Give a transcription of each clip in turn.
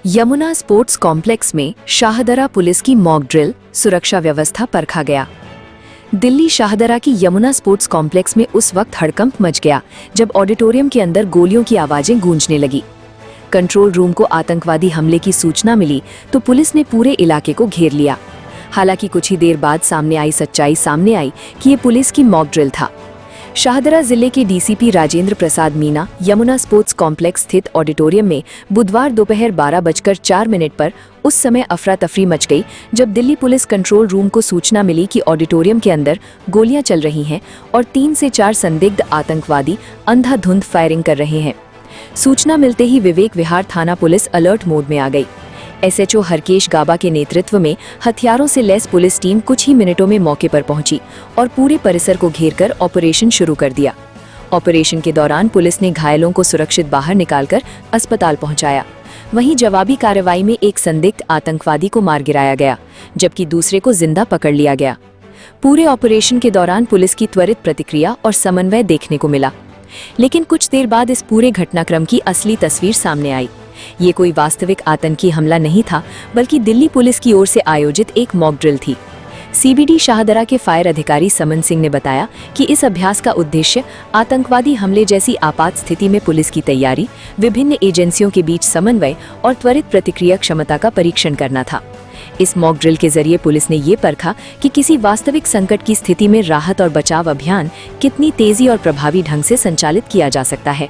Yamuna sports complex में Shahdara police की mock drill, सुरक्षा व्यवस्था परखा गया। दिल्ली शाहदरा की यमुना स्पोर्ट्स कॉम्प्लेक्स में उस वक्त हड़कंप मच गया जब ऑडिटोरियम के अंदर गोलियों की आवाजें गूंजने लगी। कंट्रोल रूम को आतंकवादी हमले की सूचना मिली तो पुलिस ने पूरे इलाके को घेर लिया। हालांकि कुछ ही देर बाद सच्चाई सामने आई कि ये पुलिस की मॉक ड्रिल था। शाहदरा जिले के DCP Rajendra Prasad Meena Yamuna sports complex स्थित ऑडिटोरियम में बुधवार दोपहर 12:04 पर उस समय अफरा तफरी मच गई जब दिल्ली पुलिस कंट्रोल रूम को सूचना मिली कि ऑडिटोरियम के अंदर गोलियां चल रही हैं और 3 से 4 संदिग्ध आतंकवादी अंधाधुंध फायरिंग कर रहे हैं। सूचना मिलते ही विवेक विहार थाना पुलिस अलर्ट मोड में आ गई। एसएचओ हरकेश गाबा के नेतृत्व में हथियारों से लैस पुलिस टीम कुछ ही मिनटों में मौके पर पहुंची और पूरे परिसर को घेरकर ऑपरेशन शुरू कर दिया। ऑपरेशन के दौरान पुलिस ने घायलों को सुरक्षित बाहर निकालकर अस्पताल पहुंचाया। वहीं जवाबी कार्रवाई में एक संदिग्ध आतंकवादी को मार गिराया गया, जबकि दूसरे को जिंदा पकड़ लिया गया। पूरे ऑपरेशन के दौरान पुलिस की त्वरित प्रतिक्रिया और समन्वय देखने को मिला, लेकिन कुछ देर बाद इस पूरे घटनाक्रम की असली तस्वीर सामने आई। ये कोई वास्तविक आतंकी हमला नहीं था, बल्कि दिल्ली पुलिस की ओर से आयोजित एक मॉक ड्रिल थी। सीबीडी शाहदरा के फायर अधिकारी समन सिंह ने बताया कि इस अभ्यास का उद्देश्य आतंकवादी हमले जैसी आपात स्थिति में पुलिस की तैयारी, विभिन्न एजेंसियों के बीच समन्वय और त्वरित प्रतिक्रिया क्षमता का परीक्षण करना था। इस मॉक ड्रिल के जरिए पुलिस ने ये परखा कि किसी वास्तविक संकट की स्थिति में राहत और बचाव अभियान कितनी तेजी और प्रभावी ढंग से संचालित किया जा सकता है।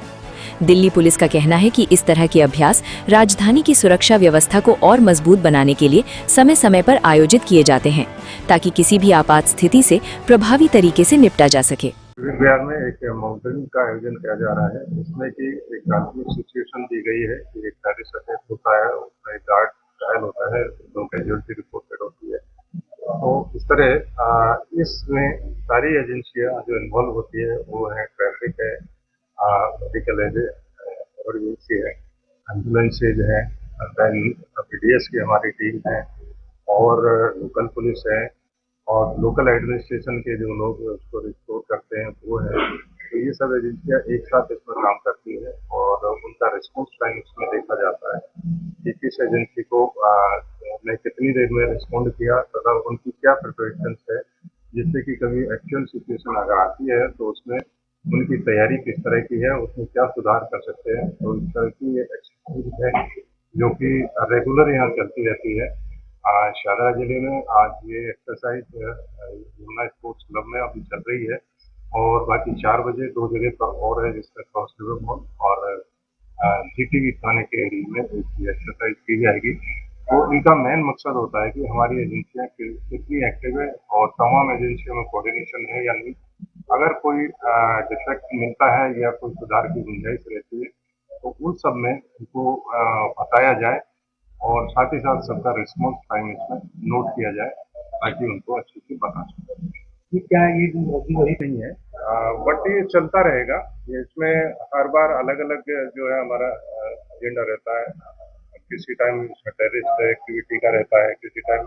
दिल्ली पुलिस का कहना है कि इस तरह के अभ्यास राजधानी की सुरक्षा व्यवस्था को और मजबूत बनाने के लिए समय समय पर आयोजित किए जाते हैं, ताकि किसी भी आपात स्थिति से प्रभावी तरीके से निपटा जा सके। बिहार में एक मॉक ड्रिल का आयोजन किया जा रहा है, जिसमें कि एक काल्पनिक सिचुएशन दी गई है कि एक टेररिस्ट अटैक होता है, उसमें गार्ड घायल होता है, दो कैजुअल्टी रिपोर्टेड होती है। तो इस तरह इसमें सारी एजेंसियां जो इन्वॉल्व होती है वो है ट्रैफिक है, मेडिकल एमरजेंसी है, एम्बुलेंसेज है, पीडीएस की हमारी टीम है और लोकल पुलिस है और लोकल एडमिनिस्ट्रेशन के जो लोग उसको रिस्टोर करते हैं वो है। तो ये सब एजेंसियां एक साथ इसमें काम करती है और उनका रिस्पॉन्स टाइम इसमें देखा जाता है कि किस एजेंसी को ने कितनी देर में रिस्पॉन्ड किया तथा उनकी क्या प्रिपरेशन है, जिससे कि कभी एक्चुअल सिचुएशन अगर आती है तो उसमें उनकी तैयारी किस तरह की है, उसमें क्या सुधार कर सकते हैं। तो इस तरह की एक्सरसाइज है जो कि रेगुलर यहाँ चलती रहती है। शाहदरा जिले में आज ये एक्सरसाइज यमुना स्पोर्ट्स क्लब में अभी चल रही है और बाकी 4 बजे 2 जगह पर और है, जिसमें क्रॉस रिवर मॉल और जीटीवी थाने के एरिया में एक्सरसाइज की जाएगी। तो इनका मेन मकसद होता है कि हमारी एजेंसियां कितनी एक्टिव है और तमाम एजेंसियों में कोऑर्डिनेशन है या नहीं। अगर कोई डिफेक्ट मिलता है या कोई सुधार की गुंजाइश रहती है तो उन सब में उनको बताया जाए और साथ ही साथ सबका रिस्पॉन्स टाइम इसमें नोट किया जाए ताकि उनको अच्छे से बता सकें। क्या ये वही नहीं है, बट ये चलता रहेगा। इसमें हर बार अलग अलग जो है हमारा एजेंडा रहता है। किसी टाइम टेररिस्ट एक्टिविटी का रहता है, किसी टाइम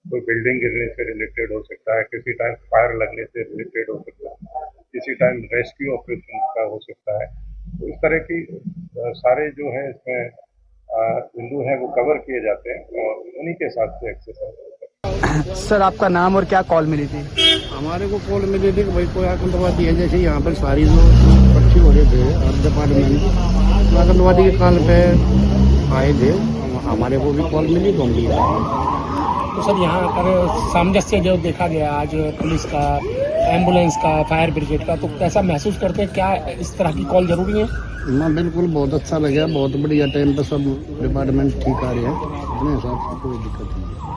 कोई बिल्डिंग गिरने से रिलेटेड हो सकता है, किसी टाइम फायर लगने से रिलेटेड हो सकता है, किसी टाइम रेस्क्यू ऑपरेशन का हो सकता है। तो इस तरह की सारे जो है इसमें बिंदु है वो कवर किए जाते हैं और उन्हीं के साथ से एक्सरसाइज। सर, आपका नाम और क्या कॉल मिली थी? हमारे को कॉल मिली थी कि भाई कोई आतंकवादी है, जैसे यहाँ पर सारी जो पक्षी हो रहे थे और डिपार्टमेंट आतंकवादी के काल पे आए थे, हमारे को भी कॉल मिली तो हम भी आए। तो सर यहाँ पर सामंजस्य जो देखा गया आज पुलिस का, एम्बुलेंस का, फायर ब्रिगेड का, तो कैसा महसूस करते हैं? क्या इस तरह की कॉल जरूरी है? ना बिल्कुल, बहुत अच्छा लगा, बहुत बढ़िया टाइम पर सब डिपार्टमेंट ठीक आ रहे हैं, अपने हिसाब से कोई दिक्कत नहीं है।